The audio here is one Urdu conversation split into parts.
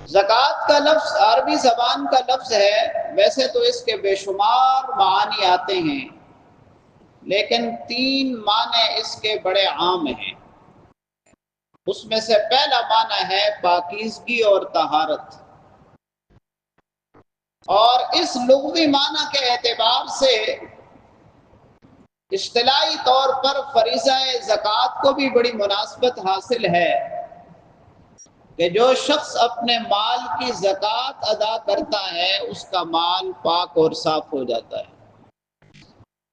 زکوٰۃ کا لفظ عربی زبان کا لفظ ہے، ویسے تو اس کے بے شمار معانی آتے ہیں، لیکن 3 معنی اس کے بڑے عام ہیں۔ اس میں سے پہلا معنی ہے پاکیزگی اور طہارت، اور اس لغوی معنی کے اعتبار سے اصطلاحی طور پر فریضہ زکوٰۃ کو بھی بڑی مناسبت حاصل ہے کہ جو شخص اپنے مال کی زکوٰۃ ادا کرتا ہے اس کا مال پاک اور صاف ہو جاتا ہے۔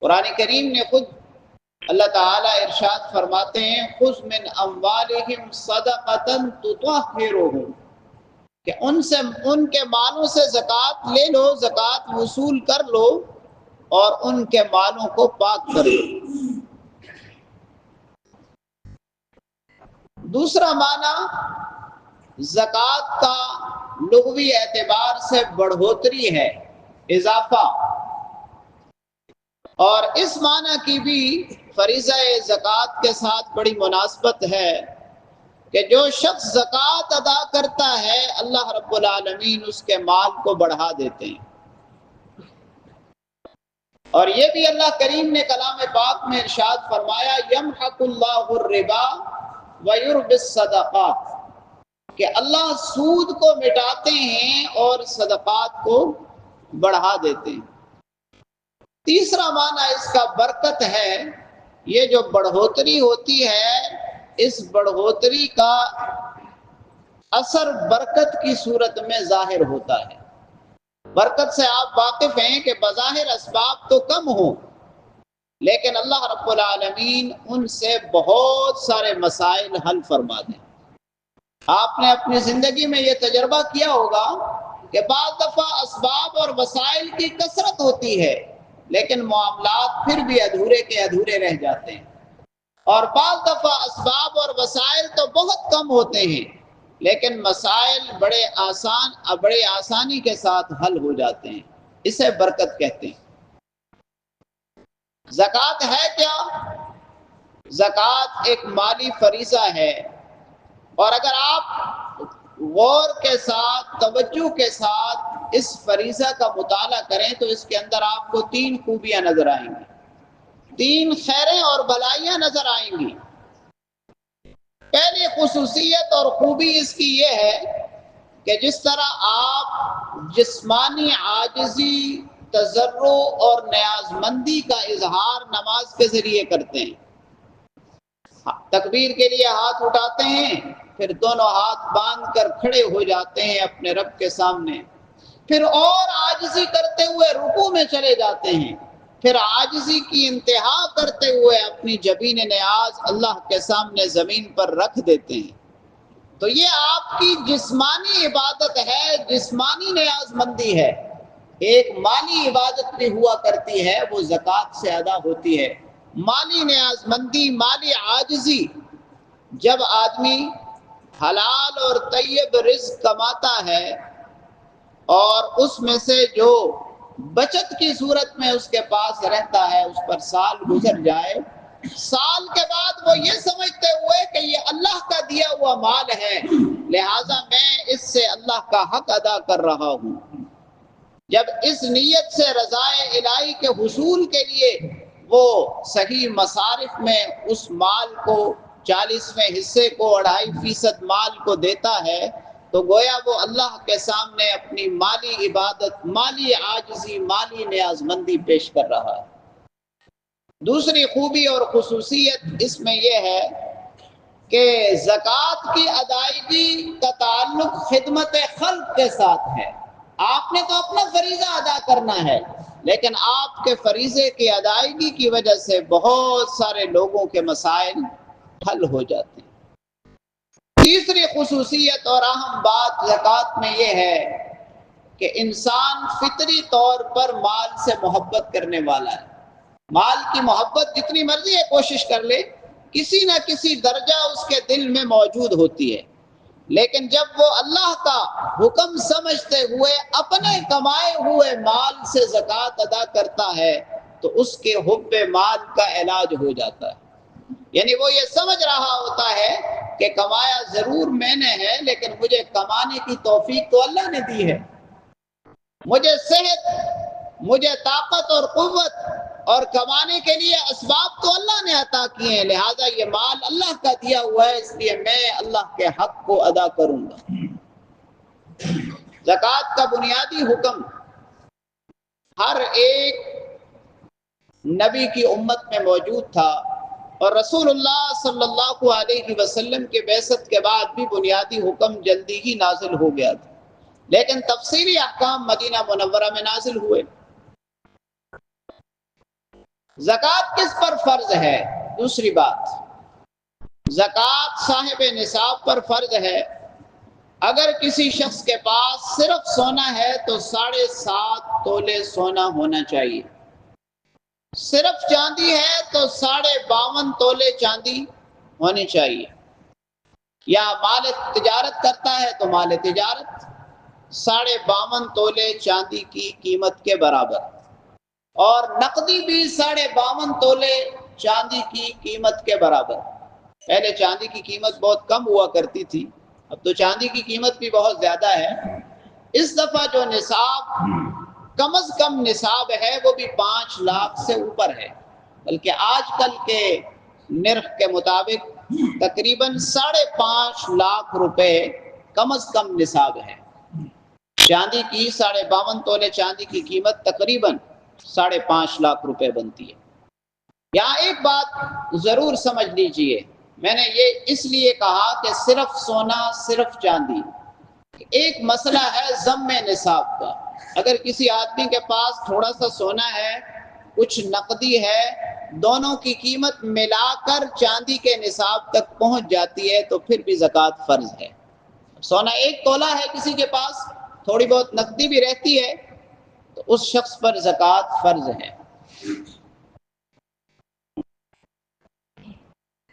قرآن کریم نے خود اللہ تعالیٰ ارشاد فرماتے ہیں خذ من اموالہم صدقۃ تطہرہم، کہ ان کے مالوں سے زکوٰۃ لے لو، زکوٰۃ وصول کر لو اور ان کے مالوں کو پاک کر لو۔ دوسرا معنی زکوٰۃ کا لغوی اعتبار سے بڑھوتری ہے، اضافہ، اور اس معنی کی بھی فریضہ زکوٰۃ کے ساتھ بڑی مناسبت ہے کہ جو شخص زکوٰۃ ادا کرتا ہے اللہ رب العالمین اس کے مال کو بڑھا دیتے ہیں۔ اور یہ بھی اللہ کریم نے کلام پاک میں ارشاد فرمایا یمحق اللہ الربا ویربی الصدقات، کہ اللہ سود کو مٹاتے ہیں اور صدقات کو بڑھا دیتے ہیں۔ تیسرا معنی اس کا برکت ہے، یہ جو بڑھوتری ہوتی ہے اس بڑھوتری کا اثر برکت کی صورت میں ظاہر ہوتا ہے۔ برکت سے آپ واقف ہیں کہ بظاہر اسباب تو کم ہوں، لیکن اللہ رب العالمین ان سے بہت سارے مسائل حل فرما دیں۔ آپ نے اپنی زندگی میں یہ تجربہ کیا ہوگا کہ بعض دفعہ اسباب اور وسائل کی کثرت ہوتی ہے لیکن معاملات پھر بھی ادھورے کے ادھورے رہ جاتے ہیں، اور بعض دفعہ اسباب اور وسائل تو بہت کم ہوتے ہیں لیکن مسائل بڑے آسانی کے ساتھ حل ہو جاتے ہیں۔ اسے برکت کہتے ہیں۔ زکوٰۃ ہے کیا؟ زکوٰۃ ایک مالی فریضہ ہے، اور اگر آپ غور کے ساتھ توجہ کے ساتھ اس فریضہ کا مطالعہ کریں تو اس کے اندر آپ کو 3 خوبیاں نظر آئیں گی، 3 خیریں اور بھلائیاں نظر آئیں گی۔ پہلی خصوصیت اور خوبی اس کی یہ ہے کہ جس طرح آپ جسمانی عاجزی، تضرع اور نیاز مندی کا اظہار نماز کے ذریعے کرتے ہیں، تکبیر کے لیے ہاتھ اٹھاتے ہیں، پھر دونوں ہاتھ باندھ کر کھڑے ہو جاتے ہیں اپنے رب کے سامنے، پھر اور عاجزی کرتے ہوئے رکوع میں چلے جاتے ہیں، پھر عاجزی کی انتہا کرتے ہوئے اپنی جبین نیاز اللہ کے سامنے زمین پر رکھ دیتے ہیں۔ تو یہ آپ کی جسمانی عبادت ہے، جسمانی نیاز مندی ہے۔ ایک مالی عبادت بھی ہوا کرتی ہے، وہ زکوٰۃ سے ادا ہوتی ہے۔ مالی نیاز مندی، مالی عاجزی، جب آدمی حلال اور طیب رزق کماتا ہے اور اس میں سے جو بچت کی صورت میں اس کے پاس رہتا ہے اس پر سال گزر جائے، سال کے بعد وہ یہ سمجھتے ہوئے کہ یہ اللہ کا دیا ہوا مال ہے لہٰذا میں اس سے اللہ کا حق ادا کر رہا ہوں، جب اس نیت سے رضائے الہی کے حصول کے لیے وہ صحیح مصارف میں اس مال کو 40ویں حصے کو 2.5% مال کو دیتا ہے تو گویا وہ اللہ کے سامنے اپنی مالی عبادت، مالی عاجزی، مالی نیاز مندی پیش کر رہا ہے۔ دوسری خوبی اور خصوصیت اس میں یہ ہے کہ زکوٰۃ کی ادائیگی کا تعلق خدمت خلق کے ساتھ ہے۔ آپ نے تو اپنا فریضہ ادا کرنا ہے، لیکن آپ کے فریضے کی ادائیگی کی وجہ سے بہت سارے لوگوں کے مسائل حل ہو جاتے ہیں۔ تیسری خصوصیت اور اہم بات زکوٰۃ میں یہ ہے کہ انسان فطری طور پر مال سے محبت کرنے والا ہے۔ مال کی محبت جتنی مرضی ہے کوشش کر لے، کسی نہ کسی درجہ اس کے دل میں موجود ہوتی ہے، لیکن جب وہ اللہ کا حکم سمجھتے ہوئے اپنے کمائے ہوئے مال سے زکوٰۃ ادا کرتا ہے تو اس کے حب مال کا علاج ہو جاتا ہے۔ یعنی وہ یہ سمجھ رہا ہوتا ہے کہ کمایا ضرور میں نے ہے، لیکن مجھے کمانے کی توفیق تو اللہ نے دی ہے، مجھے صحت، مجھے طاقت اور قوت اور کمانے کے لیے اسباب تو اللہ نے عطا کیے ہیں، لہذا یہ مال اللہ کا دیا ہوا ہے، اس لیے میں اللہ کے حق کو ادا کروں گا۔ زکوٰۃ کا بنیادی حکم ہر ایک نبی کی امت میں موجود تھا، اور رسول اللہ صلی اللہ علیہ وسلم کے بعثت کے بعد بھی بنیادی حکم جلدی ہی نازل ہو گیا تھا، لیکن تفصیلی احکام مدینہ منورہ میں نازل ہوئے۔ زکوٰۃ کس پر فرض ہے؟ دوسری بات، زکوٰۃ صاحب نصاب پر فرض ہے۔ اگر کسی شخص کے پاس صرف سونا ہے تو 7.5 تولے سونا ہونا چاہیے، صرف چاندی ہے تو 52.5 تولے چاندی ہونی چاہیے، یا مال تجارت کرتا ہے تو مال تجارت 52.5 تولے چاندی کی قیمت کے برابر، اور نقدی بھی 52.5 تولے چاندی کی قیمت کے برابر۔ پہلے چاندی کی قیمت بہت کم ہوا کرتی تھی، اب تو چاندی کی قیمت بھی بہت زیادہ ہے۔ اس دفعہ جو نصاب کم از کم نصاب ہے وہ بھی 5 لاکھ سے اوپر ہے، بلکہ آج کل کے نرخ کے مطابق تقریباً 5.5 لاکھ روپے کم از کم نصاب ہے۔ چاندی کی 52.5 تولے چاندی کی قیمت تقریباً 5.5 لاکھ روپے بنتی ہے۔ یہاں ایک بات ضرور سمجھ لیجئے، میں نے یہ اس لیے کہا کہ صرف سونا صرف چاندی، ایک مسئلہ ہے ضم نصاب کا۔ اگر کسی آدمی کے پاس تھوڑا سا سونا ہے، کچھ نقدی ہے، دونوں کی قیمت ملا کر چاندی کے نصاب تک پہنچ جاتی ہے تو پھر بھی زکوٰۃ فرض ہے۔ سونا 1 تولہ ہے کسی کے پاس، تھوڑی بہت نقدی بھی رہتی ہے، تو اس شخص پر زکوٰۃ فرض ہے۔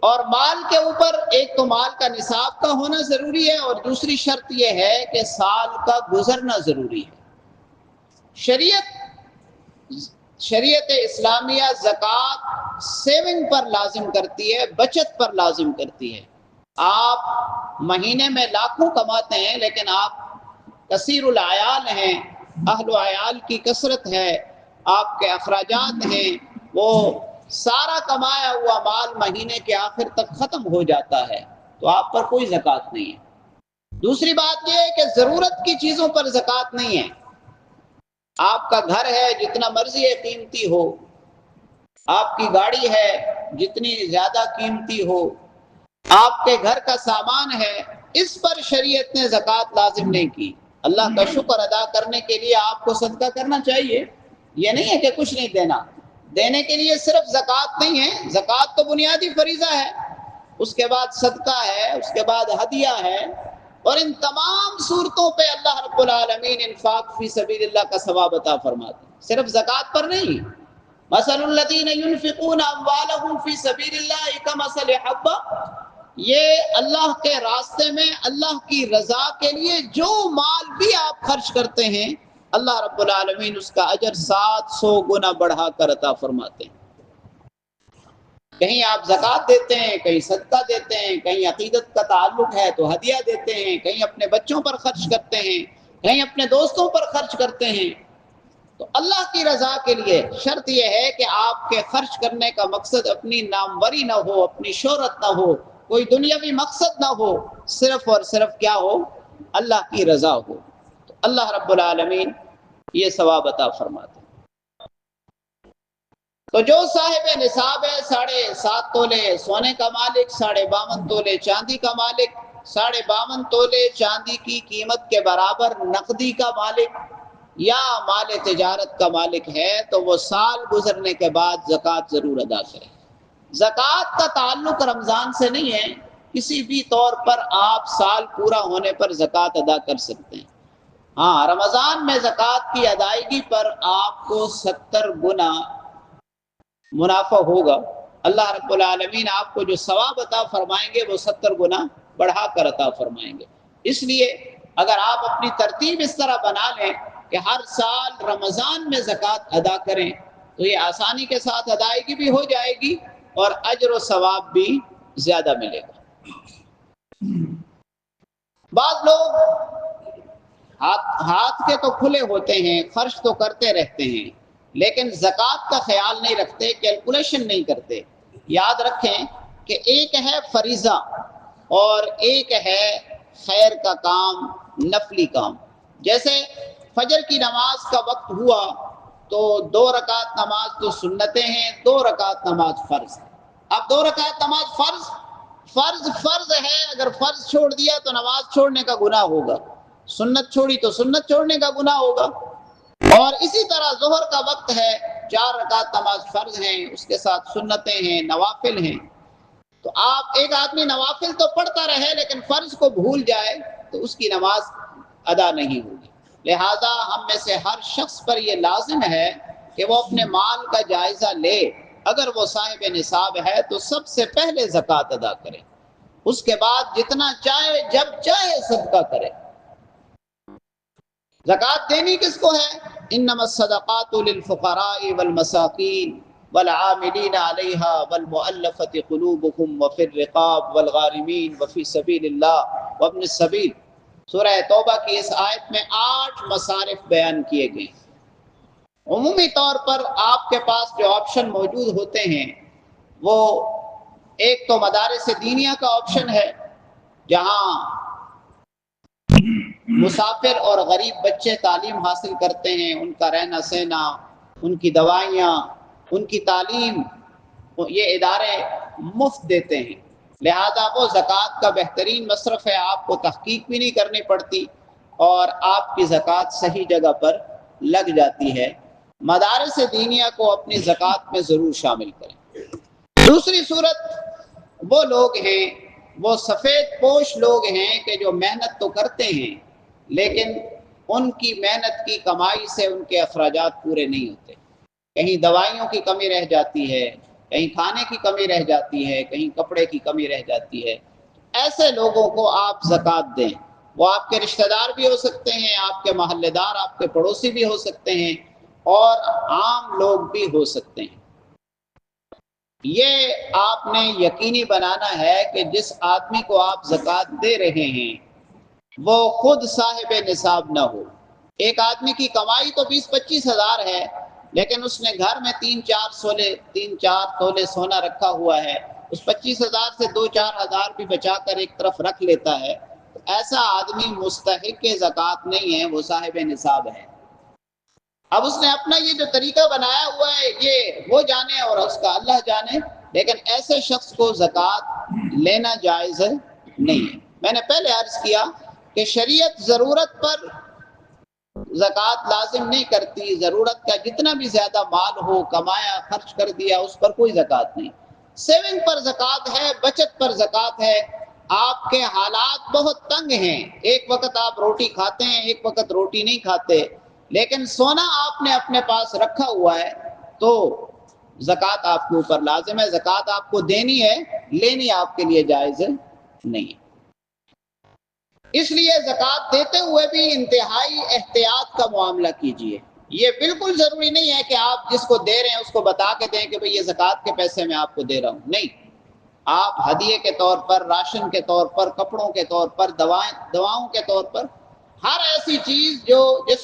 اور مال کے اوپر ایک تو مال کا نصاب کا ہونا ضروری ہے، اور دوسری شرط یہ ہے کہ سال کا گزرنا ضروری ہے۔ شریعت اسلامیہ زکوٰۃ سیونگ پر لازم کرتی ہے، بچت پر لازم کرتی ہے۔ آپ مہینے میں لاکھوں کماتے ہیں، لیکن آپ کثیر العیال ہیں، اہل و عیال کی کثرت ہے، آپ کے اخراجات ہیں، وہ سارا کمایا ہوا مال مہینے کے آخر تک ختم ہو جاتا ہے، تو آپ پر کوئی زکوٰۃ نہیں ہے۔ دوسری بات یہ ہے کہ ضرورت کی چیزوں پر زکوٰۃ نہیں ہے۔ آپ کا گھر ہے، جتنا مرضی ہے قیمتی ہو، آپ کی گاڑی ہے جتنی زیادہ قیمتی ہو، آپ کے گھر کا سامان ہے، اس پر شریعت نے زکوٰۃ لازم نہیں کی۔ اللہ کا شکر ادا کرنے کے لیے آپ کو صدقہ کرنا چاہیے، یہ نہیں ہے کہ کچھ نہیں دینا۔ دینے کے لیے صرف زکوٰۃ نہیں ہے، زکوٰۃ تو بنیادی فریضہ ہے، اس کے بعد صدقہ ہے، اس کے بعد ہدیہ ہے، اور ان تمام صورتوں پہ اللہ رب العالمین انفاق فی سبیل اللہ کا ثواب عطا فرماتے ہیں، صرف زکوٰۃ پر نہیں۔ مثل الذین ينفقون اموالهم فی سبیل اللہ کمثل حبہ، یہ اللہ کے راستے میں اللہ کی رضا کے لیے جو مال بھی آپ خرچ کرتے ہیں، اللہ رب العالمین اس کا اجر 700 گنا بڑھا کر عطا فرماتے ہیں۔ کہیں آپ زکوٰۃ دیتے ہیں، کہیں صدقہ دیتے ہیں، کہیں عقیدت کا تعلق ہے تو ہدیہ دیتے ہیں، کہیں اپنے بچوں پر خرچ کرتے ہیں، کہیں اپنے دوستوں پر خرچ کرتے ہیں، تو اللہ کی رضا کے لیے شرط یہ ہے کہ آپ کے خرچ کرنے کا مقصد اپنی ناموری نہ ہو، اپنی شہرت نہ ہو، کوئی دنیاوی مقصد نہ ہو، صرف اور صرف کیا ہو؟ اللہ کی رضا ہو، تو اللہ رب العالمین یہ ثواب عطا فرماتے ہیں۔ تو جو صاحب نصاب ہے، 7.5 تولے سونے کا مالک، 52.5 تولے چاندی کا مالک، 52.5 تولے چاندی کی قیمت کے برابر نقدی کا مالک یا مال تجارت کا مالک ہے، تو وہ سال گزرنے کے بعد زکوٰۃ ضرور ادا کرے۔ زکوٰۃ کا تعلق رمضان سے نہیں ہے، کسی بھی طور پر آپ سال پورا ہونے پر زکوٰۃ ادا کر سکتے ہیں۔ ہاں، رمضان میں زکوٰۃ کی ادائیگی پر آپ کو 70 گنا منافع ہوگا۔ اللہ رب العالمین آپ کو جو ثواب عطا فرمائیں گے وہ 70 گنا بڑھا کر عطا فرمائیں گے۔ اس لیے اگر آپ اپنی ترتیب اس طرح بنا لیں کہ ہر سال رمضان میں زکوٰۃ ادا کریں تو یہ آسانی کے ساتھ ادائیگی بھی ہو جائے گی، اور اجر و ثواب بھی زیادہ ملے گا۔ بعض لوگ ہاتھ کے تو کھلے ہوتے ہیں، خرچ تو کرتے رہتے ہیں، لیکن زکوٰۃ کا خیال نہیں رکھتے، کیلکولیشن نہیں کرتے۔ یاد رکھیں کہ ایک ہے فریضہ اور ایک ہے خیر کا کام، نفلی کام۔ جیسے فجر کی نماز کا وقت ہوا تو 2 رکعت نماز تو سنتیں ہیں، 2 رکعت نماز فرض ہے۔ اب 2 رکعت نماز فرض ہے، اگر فرض چھوڑ دیا تو نماز چھوڑنے کا گناہ ہوگا، سنت چھوڑی تو سنت چھوڑنے کا گناہ ہوگا۔ اور اسی طرح ظہر کا وقت ہے، 4 رکعت نماز فرض ہیں، اس کے ساتھ سنتیں ہیں، نوافل ہیں۔ تو ایک آدمی نوافل تو پڑھتا رہے لیکن فرض کو بھول جائے تو اس کی نماز ادا نہیں ہوگی۔ لہذا ہم میں سے ہر شخص پر یہ لازم ہے کہ وہ اپنے مال کا جائزہ لے، اگر وہ صاحب نصاب ہے تو سب سے پہلے زکوٰۃ ادا کرے، اس کے بعد جتنا چاہے جب چاہے صدقہ کرے۔ زکوٰۃ دینی کس کو ہے؟ انما الصدقات للفقراء والمساکین والعاملین علیہا والمؤلفۃ قلوبهم وفی الرقاب والغارمین وفی سبیل اللہ وابن السبیل۔ سورہ توبہ کی اس آیت میں 8 مصارف بیان کیے گئے۔ عمومی طور پر آپ کے پاس جو آپشن موجود ہوتے ہیں وہ ایک تو مدارس دینیہ کا آپشن ہے، جہاں مسافر اور غریب بچے تعلیم حاصل کرتے ہیں، ان کا رہنا سہنا، ان کی دوائیاں، ان کی تعلیم، یہ ادارے مفت دیتے ہیں، لہذا وہ زکوٰۃ کا بہترین مصرف ہے، آپ کو تحقیق بھی نہیں کرنی پڑتی اور آپ کی زکوٰۃ صحیح جگہ پر لگ جاتی ہے۔ مدارس دینیہ کو اپنی زکوٰۃ میں ضرور شامل کریں۔ دوسری صورت وہ لوگ ہیں، وہ سفید پوش لوگ ہیں کہ جو محنت تو کرتے ہیں لیکن ان کی محنت کی کمائی سے ان کے اخراجات پورے نہیں ہوتے، کہیں دوائیوں کی کمی رہ جاتی ہے، کہیں کھانے کی کمی رہ جاتی ہے، کہیں کپڑے کی کمی رہ جاتی ہے۔ ایسے لوگوں کو آپ زکوٰۃ دیں، وہ آپ کے رشتہ دار بھی ہو سکتے ہیں، آپ کے محلے دار، آپ کے پڑوسی بھی ہو سکتے ہیں اور عام لوگ بھی ہو سکتے ہیں۔ یہ آپ نے یقینی بنانا ہے کہ جس آدمی کو آپ زکوٰۃ دے رہے ہیں وہ خود صاحب نصاب نہ ہو۔ ایک آدمی کی کمائی تو 20-25 ہزار ہے لیکن اس نے گھر میں 3-4 تولے سونا رکھا ہوا ہے، اس 25 ہزار سے 2-4 ہزار بھی بچا کر ایک طرف رکھ لیتا ہے، تو ایسا آدمی مستحق زکوٰۃ نہیں ہے، وہ صاحب نصاب ہے۔ اب اس نے اپنا یہ جو طریقہ بنایا ہوا ہے یہ وہ جانے اور اس کا اللہ جانے، لیکن ایسے شخص کو زکوٰۃ لینا جائز نہیں ہے۔ میں نے پہلے عرض کیا کہ شریعت ضرورت پر زکوٰۃ لازم نہیں کرتی، ضرورت کا جتنا بھی زیادہ مال ہو، کمایا، خرچ کر دیا، اس پر کوئی زکوٰۃ نہیں۔ سیونگ پر زکوٰۃ ہے، بچت پر زکوٰۃ ہے۔ آپ کے حالات بہت تنگ ہیں، ایک وقت آپ روٹی کھاتے ہیں، ایک وقت روٹی نہیں کھاتے، لیکن سونا آپ نے اپنے پاس رکھا ہوا ہے تو زکوٰۃ آپ کے اوپر لازم ہے، زکوٰۃ آپ کو دینی ہے، لینی آپ کے لیے جائز نہیں ہے۔ اس لیے زکوٰۃ دیتے ہوئے بھی انتہائی احتیاط کا معاملہ کیجیے۔ یہ بالکل ضروری نہیں ہے کہ آپ جس کو دے رہے ہیں اس کو بتا کے دیں کہ بھئی یہ زکوٰۃ کے پیسے میں آپ کو دے رہا ہوں، نہیں۔ آپ ہدیے کے طور پر، راشن کے طور پر، کپڑوں کے طور پر، دواؤں کے طور پر، ہر ایسی چیز جس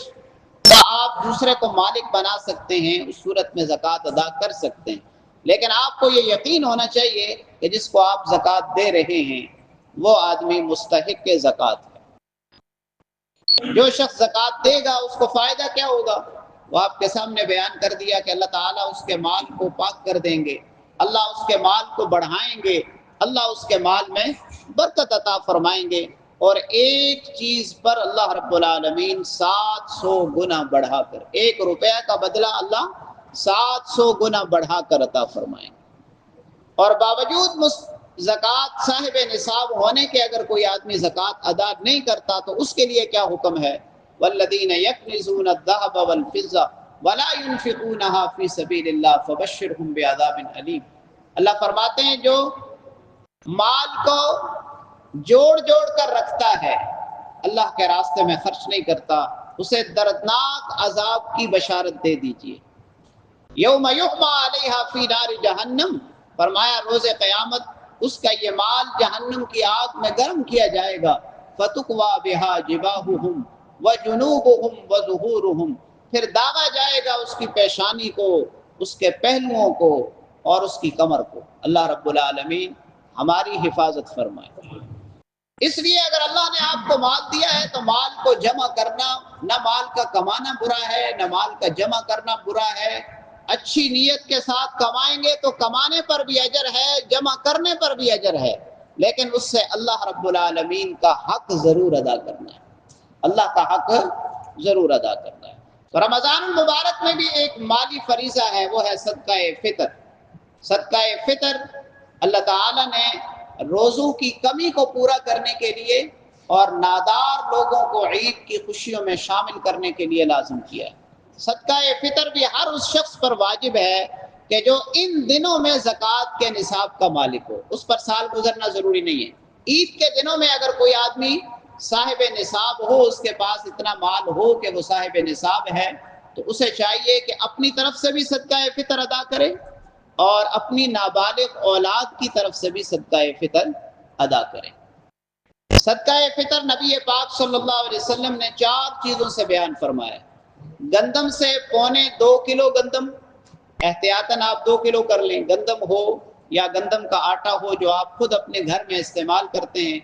کا آپ دوسرے کو مالک بنا سکتے ہیں اس صورت میں زکوٰۃ ادا کر سکتے ہیں، لیکن آپ کو یہ یقین ہونا چاہیے کہ جس کو آپ زکوٰۃ دے رہے ہیں وہ آدمی مستحق زکوٰۃ ہے۔ جو شخص زکوٰۃ دے گا اس کو فائدہ کیا ہوگا؟ وہ آپ کے سامنے بیان کر دیا کہ اللہ تعالیٰ اس کے مال کو پاک کر دیں گے، اللہ اس کے مال کو بڑھائیں گے، اللہ اس کے مال میں برکت عطا فرمائیں گے، اور ایک چیز پر اللہ رب العالمین 700 گنا بڑھا کر، 1 روپیہ کا بدلہ اللہ 700 گنا بڑھا کر عطا فرمائیں گے۔ اور باوجود زکوٰۃ صاحب نصاب ہونے کے اگر کوئی آدمی زکوٰۃ ادا نہیں کرتا تو اس کے لیے کیا حکم ہے؟ والذین یکنزون الذهب والفضة ولا ينفقونها في سبيل الله فبشرهم بعذاب علیم۔ اللہ فرماتے ہیں جو مال کو جوڑ کر رکھتا ہے، اللہ کے راستے میں خرچ نہیں کرتا، اسے دردناک عذاب کی بشارت دے دیجیے۔ یوم یحمى علیہا فی نار جہنم فرمایا روز قیامت اس کا یہ مال جہنم کی آگ میں گرم کیا جائے گا، فتقوا بہا جباہہم وجنوبہم وظہورہم، پھر داغا جائے گا اس کی پیشانی کو، اس کے پہلوؤں کو اور اس کی کمر کو۔ اللہ رب العالمین ہماری حفاظت فرمائے۔ اس لیے اگر اللہ نے آپ کو مال دیا ہے تو مال کو جمع کرنا، نہ مال کا کمانا برا ہے نہ مال کا جمع کرنا برا ہے۔ اچھی نیت کے ساتھ کمائیں گے تو کمانے پر بھی اجر ہے، جمع کرنے پر بھی اجر ہے، لیکن اس سے اللہ رب العالمین کا حق ضرور ادا کرنا ہے، اللہ کا حق ضرور ادا کرنا ہے۔ تو رمضان المبارک میں بھی ایک مالی فریضہ ہے، وہ ہے صدقہ فطر۔ صدقہ فطر اللہ تعالیٰ نے روزوں کی کمی کو پورا کرنے کے لیے اور نادار لوگوں کو عید کی خوشیوں میں شامل کرنے کے لیے لازم کیا ہے۔ صدقہ فطر بھی ہر اس شخص پر واجب ہے کہ جو ان دنوں میں زکوٰۃ کے نصاب کا مالک ہو، اس پر سال گزرنا ضروری نہیں ہے۔ عید کے دنوں میں اگر کوئی آدمی صاحب نصاب ہو، اس کے پاس اتنا مال ہو کہ وہ صاحب نصاب ہے، تو اسے چاہیے کہ اپنی طرف سے بھی صدقہ فطر ادا کرے اور اپنی نابالغ اولاد کی طرف سے بھی صدقہ فطر ادا کریں۔ صدقہ فطر نبی پاک صلی اللہ علیہ وسلم نے 4 چیزوں سے بیان فرمایا۔ گندم سے 2.25 کلو گندم، احتیاطاً آپ 2 کلو کر لیں، گندم ہو یا گندم کا آٹا ہو جو آپ خود اپنے گھر میں استعمال کرتے ہیں،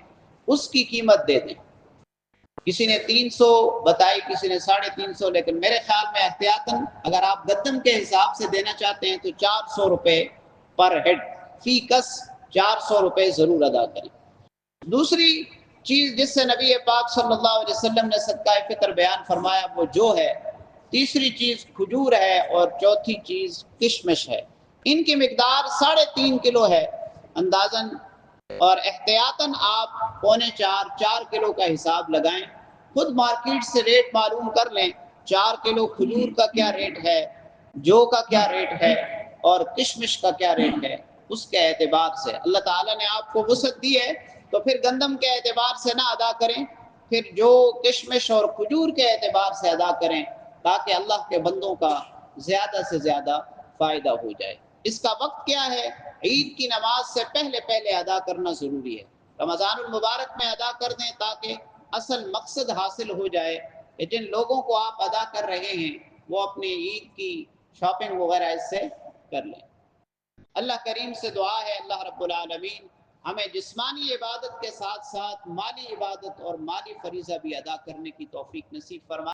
اس کی قیمت دے دیں۔ کسی نے 300 بتائی، کسی نے 350، لیکن میرے خیال میں احتیاطاً اگر آپ گندم کے حساب سے دینا چاہتے ہیں تو 400 روپے پر ہیڈ، فی کس 400 روپے ضرور ادا کریں۔ دوسری چیز جس سے نبی پاک صلی اللہ علیہ وسلم نے صدقہ فطر بیان فرمایا وہ جو ہے، تیسری چیز کھجور ہے اور چوتھی چیز کشمش ہے۔ ان کی مقدار 3.5 کلو ہے اندازاً، اور احتیاطاً آپ 4.25 کلو کا حساب لگائیں، خود مارکیٹ سے ریٹ معلوم کر لیں، 4 کلو کھجور کا کیا ریٹ ہے، جو کا کیا ریٹ ہے اور کشمش کا کیا ریٹ ہے، اس کے اعتبار سے اللہ تعالیٰ نے آپ کو وسعت دی ہے تو پھر گندم کے اعتبار سے نہ ادا کریں، پھر جو کشمش اور کھجور کے اعتبار سے ادا کریں، تاکہ اللہ کے بندوں کا زیادہ سے زیادہ فائدہ ہو جائے۔ اس کا وقت کیا ہے؟ عید کی نماز سے پہلے ادا کرنا ضروری ہے۔ رمضان المبارک میں ادا کر دیں تاکہ اصل مقصد حاصل ہو جائے کہ جن لوگوں کو آپ ادا کر رہے ہیں وہ اپنی عید کی شاپنگ وغیرہ اس سے کر لیں۔ اللہ کریم سے دعا ہے اللہ رب العالمین ہمیں جسمانی عبادت کے ساتھ ساتھ مالی عبادت اور مالی فریضہ بھی ادا کرنے کی توفیق نصیب فرمائے۔